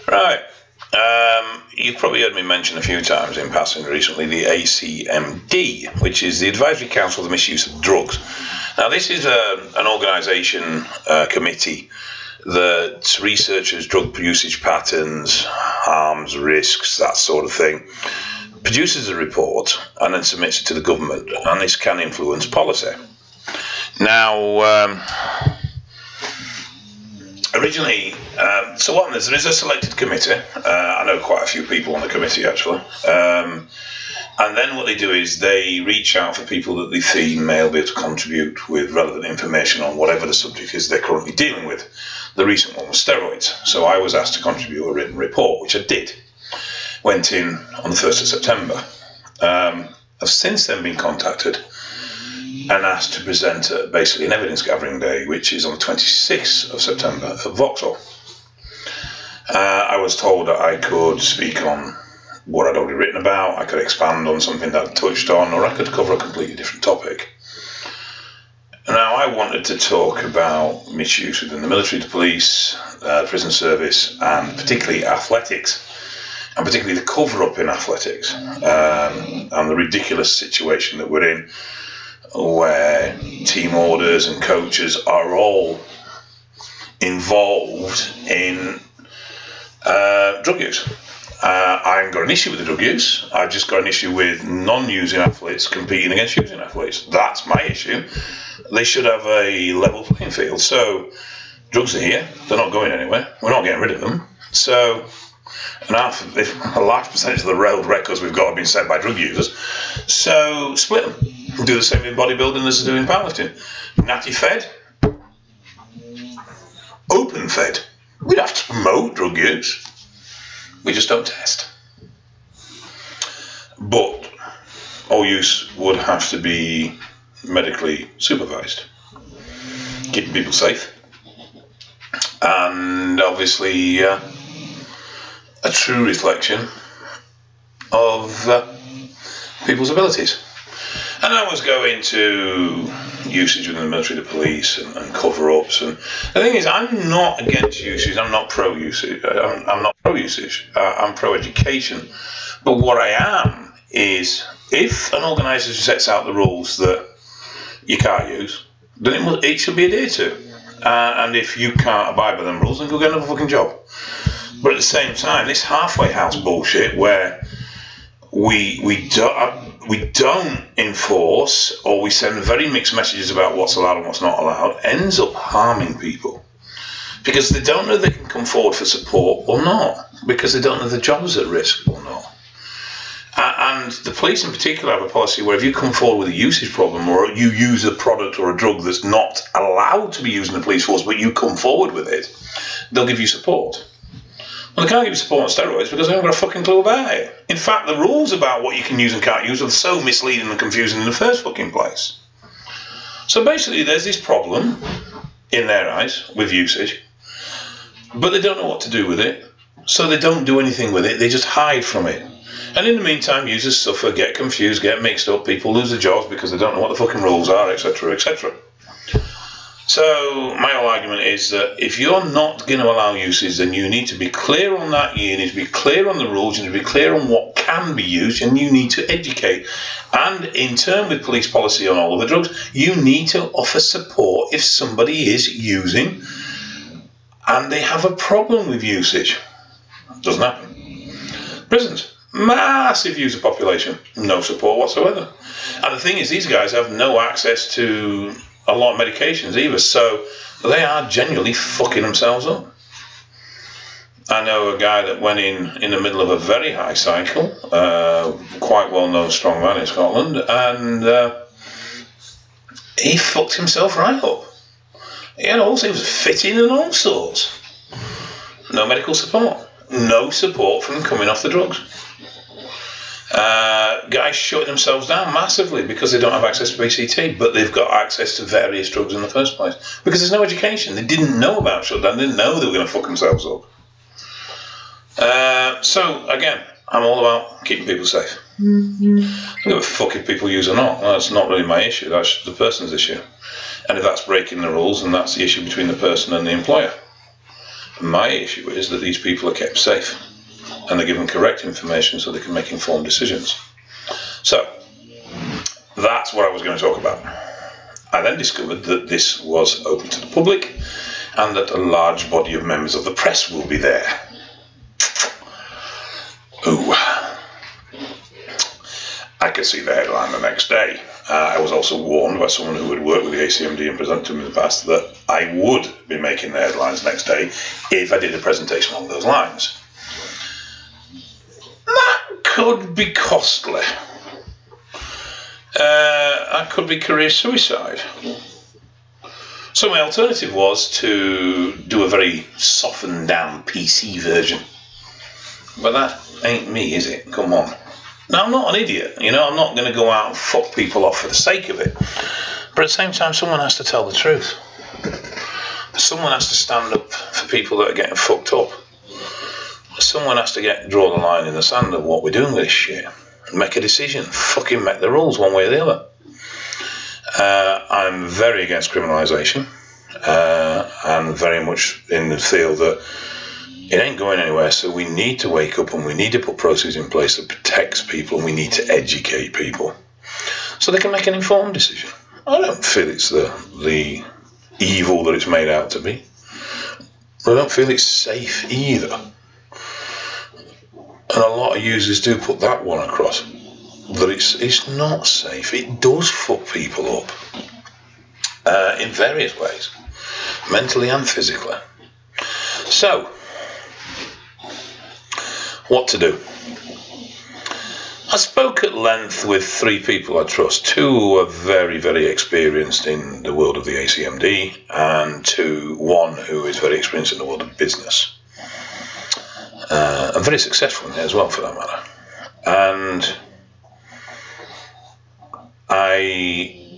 Right. You've probably heard me mention a few times in passing recently the ACMD, which is the Advisory Council on the Misuse of Drugs. Now, this is an organisation, committee that researches drug usage patterns, harms, risks, that sort of thing, produces a report and then submits it to the government, and this can influence policy. Now, originally, so what there is a selected committee. I know quite a few people on the committee actually, and then what they do is they reach out for people that they think may be able to contribute with relevant information on whatever the subject is they're currently dealing with. The recent one was steroids, so I was asked to contribute a written report, which I did. Went in on the 1st of September. I've since then been contacted and asked to present basically an evidence gathering day, which is on the 26th of September at Vauxhall. I was told that I could speak on what I'd already written about, I could expand on something that I'd touched on, or I could cover a completely different topic. Now, I wanted to talk about misuse within the military, the police, prison service, and particularly athletics, and particularly the cover-up in athletics, and the ridiculous situation that we're in, where team orders and coaches are all involved in drug use. I haven't got an issue with the drug use. I've just got an issue with non-using athletes competing against using athletes. That's my issue. They should have a level playing field. So drugs are here. They're not going anywhere. We're not getting rid of them. So a large percentage of the world records we've got have been set by drug users. So split them. Do the same in bodybuilding as they do in powerlifting. Natty fed. Open fed. We'd have to promote drug use. We just don't test. But all use would have to be medically supervised, keeping people safe, and obviously a true reflection of people's abilities. And I was going to usage within the military, the police, and cover-ups. And the thing is, I'm not against usage. I'm not pro-usage. I'm not pro-usage. I'm pro-education. But what I am is, if an organisation sets out the rules that you can't use, then it should be adhered to. And if you can't abide by them rules, then go get another fucking job. But at the same time, this halfway house bullshit where we don't enforce, or we send very mixed messages about what's allowed and what's not allowed, ends up harming people, because they don't know they can come forward for support or not, because they don't know the job is at risk or not. And the police in particular have a policy where if you come forward with a usage problem, or you use a product or a drug that's not allowed to be used in the police force, but you come forward with it, they'll give you support. Well, they can't give you support on steroids because they haven't got a fucking clue about it. In fact, the rules about what you can use and can't use are so misleading and confusing in the first fucking place. So basically, there's this problem, in their eyes, with usage, but they don't know what to do with it, so they don't do anything with it, they just hide from it. And in the meantime, users suffer, get confused, get mixed up, people lose their jobs because they don't know what the fucking rules are, etc., etc. So my whole argument is that if you're not going to allow usage, then you need to be clear on that, you need to be clear on the rules, you need to be clear on what can be used, and you need to educate. And in turn with police policy on all of the drugs, you need to offer support if somebody is using and they have a problem with usage. Doesn't happen. Prisons, massive user population, no support whatsoever. And the thing is, these guys have no access to a lot of medications either, so they are genuinely fucking themselves up. I know a guy that went in the middle of a very high cycle, quite well known strongman in Scotland, and he fucked himself right up. He was fitting and all sorts. No medical support, no support from coming off the drugs. Guys shutting themselves down massively because they don't have access to PCT, but they've got access to various drugs in the first place because there's no education. They didn't know about shutdown, they didn't know they were going to fuck themselves up. So again, I'm all about keeping people safe. I don't give a fuck if people use or not. That's not really my issue, that's the person's issue. And if that's breaking the rules, then that's the issue between the person and the employer. My issue is that these people are kept safe and they're given correct information so they can make informed decisions. So that's what I was going to talk about. I then discovered that this was open to the public and that a large body of members of the press will be there. Ooh. I could see the headline the next day. I was also warned by someone who had worked with the ACMD and presented to me in the past that I would be making the headlines next day if I did a presentation along those lines. That could be costly. That could be career suicide. So my alternative was to do a very softened down PC version. But that ain't me, is it? Come on. Now, I'm not an idiot, you know, I'm not going to go out and fuck people off for the sake of it. But at the same time, someone has to tell the truth. Someone has to stand up for people that are getting fucked up. Someone has to draw the line in the sand of what we're doing with this shit. Make a decision. Fucking make the rules one way or the other. I'm very against criminalisation. And very much in the field that it ain't going anywhere, so we need to wake up and we need to put processes in place that protects people, and we need to educate people so they can make an informed decision. I don't feel it's the evil that it's made out to be. But I don't feel it's safe either. And a lot of users do put that one across, that it's not safe. It does fuck people up in various ways, mentally and physically. So, what to do? I spoke at length with 3 people I trust. 2 who are very, very experienced in the world of the ACMD, and 1 who is very experienced in the world of business. And very successful in it as well, for that matter. And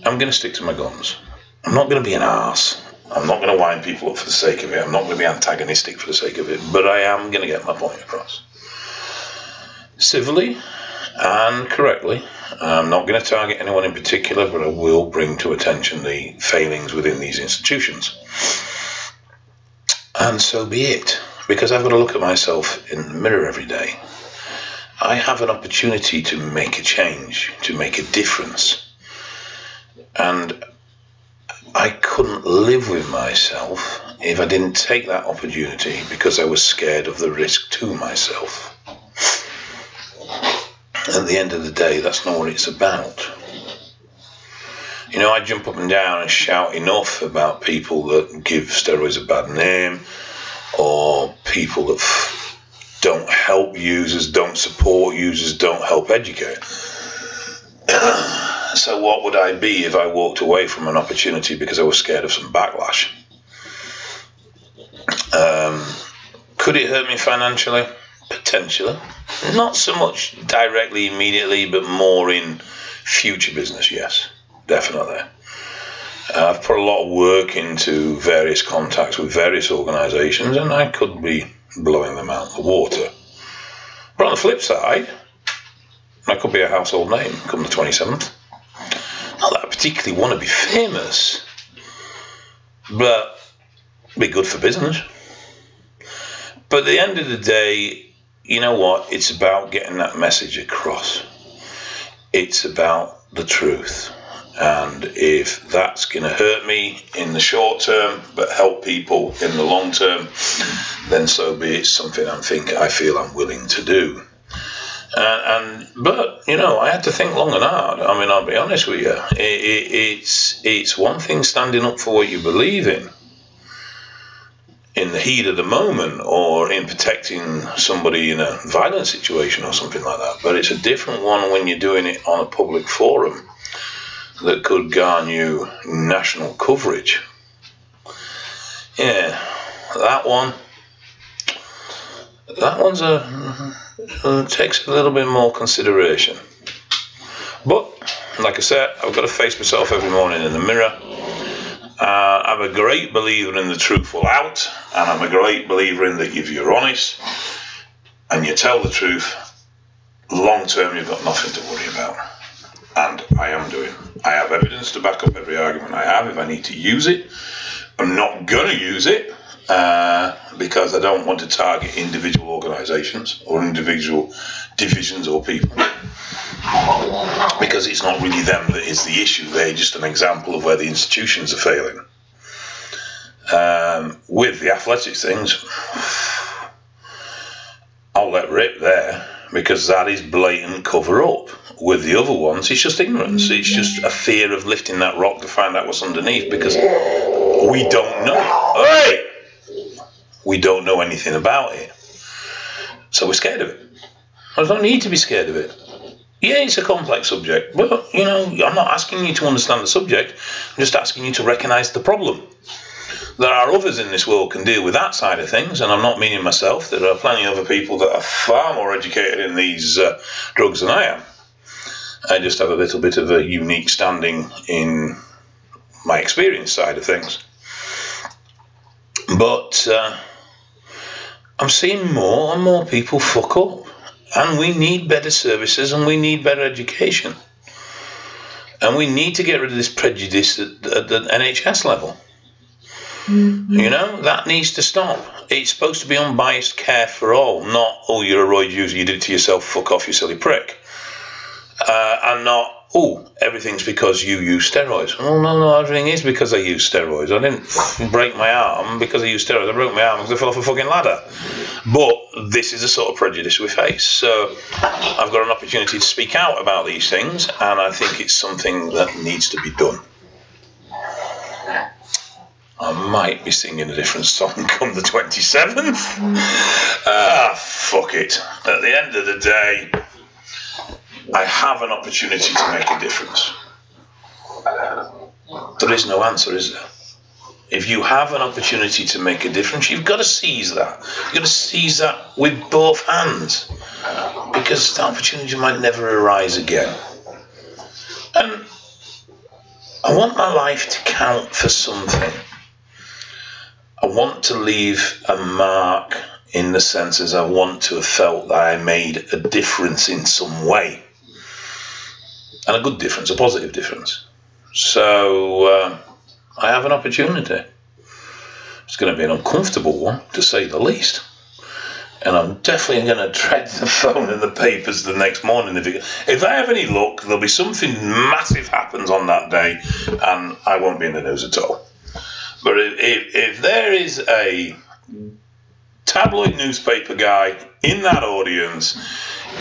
I'm going to stick to my guns. I'm not going to be an arse. I'm not going to wind people up for the sake of it. I'm not going to be antagonistic for the sake of it. But I am going to get my point across. Civilly and correctly. I'm not going to target anyone in particular, but I will bring to attention the failings within these institutions. And so be it, because I've got to look at myself in the mirror every day. I have an opportunity to make a change, to make a difference. And I couldn't live with myself if I didn't take that opportunity, because I was scared of the risk to myself. At the end of the day, that's not what it's about. You know, I jump up and down and shout enough about people that give steroids a bad name, or people that don't help users, don't support users, don't help educate. So what would I be if I walked away from an opportunity because I was scared of some backlash? Could it hurt me financially? Potentially. Not so much directly, immediately, but more in future business, yes, definitely. I've put a lot of work into various contacts with various organisations, and I could be blowing them out of the water. But on the flip side, I could be a household name come the 27th. Not that I particularly want to be famous, but be good for business. But at the end of the day, you know what? It's about getting that message across. It's about the truth. And if that's going to hurt me in the short term, but help people in the long term, then so be it. It's something I feel I'm willing to do. But you know, I had to think long and hard. I mean, I'll be honest with you. It's one thing standing up for what you believe in the heat of the moment, or in protecting somebody in a violent situation or something like that. But it's a different one when you're doing it on a public forum that could garner you national coverage. Yeah, that one's takes a little bit more consideration. But like I said, I've got to face myself every morning in the mirror. I'm a great believer in the truth will out, and I'm a great believer in that if you're honest and you tell the truth, long term you've got nothing to worry about. And I am doing. I have evidence to back up every argument I have if I need to use it. I'm not going to use it because I don't want to target individual organisations or individual divisions or people, because it's not really them that is the issue. They're just an example of where the institutions are failing. With the athletics things, I'll let rip there, because that is blatant cover up. With the other ones, it's just ignorance. It's just a fear of lifting that rock to find out what's underneath, because we don't know. Hey! We don't know anything about it. So we're scared of it. I don't need to be scared of it. Yeah, it's a complex subject, but, you know, I'm not asking you to understand the subject. I'm just asking you to recognise the problem. There are others in this world can deal with that side of things, and I'm not meaning myself. There are plenty of other people that are far more educated in these drugs than I am. I just have a little bit of a unique standing in my experience side of things. But I'm seeing more and more people fuck up, and we need better services and we need better education, and we need to get rid of this prejudice at the NHS level. You know, that needs to stop. It's supposed to be unbiased care for all, not, oh, you're a roid user, you did it to yourself, fuck off, you silly prick. And not, oh, everything's because you use steroids. Oh, no, everything is because I use steroids. I didn't break my arm because I used steroids. I broke my arm because I fell off a fucking ladder. But this is the sort of prejudice we face. So I've got an opportunity to speak out about these things, and I think it's something that needs to be done. I might be singing a different song come the 27th. Fuck it. At the end of the day, I have an opportunity to make a difference. There is no answer, is there? If you have an opportunity to make a difference, you've got to seize that. You've got to seize that with both hands, because the opportunity might never arise again. And I want my life to count for something. I want to leave a mark, in the sense as I want to have felt that I made a difference in some way. And a good difference, a positive difference. So I have an opportunity. It's going to be an uncomfortable one, to say the least. And I'm definitely going to tread the phone and the papers the next morning. If I have any luck, there'll be something massive happens on that day, and I won't be in the news at all. But if there is a tabloid newspaper guy in that audience,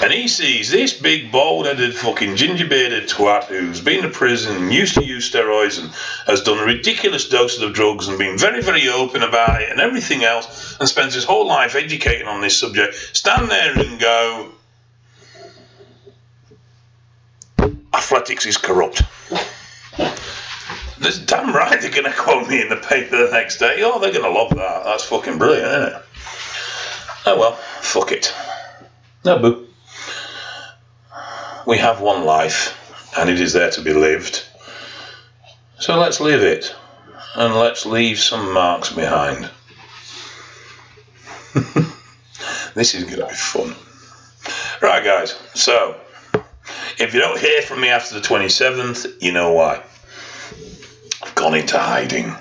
and he sees this big bald-headed fucking ginger-bearded twat who's been to prison and used to use steroids and has done ridiculous doses of drugs and been very, very open about it and everything else, and spends his whole life educating on this subject, stand there and go, athletics is corrupt. That's damn right they're going to quote me in the paper the next day. Oh, they're going to love that. That's fucking brilliant, isn't it? Oh well, fuck it. No boo. We have one life, and it is there to be lived. So let's live it, and let's leave some marks behind. This is going to be fun. Right, guys, so if you don't hear from me after the 27th, you know why. I've gone into hiding.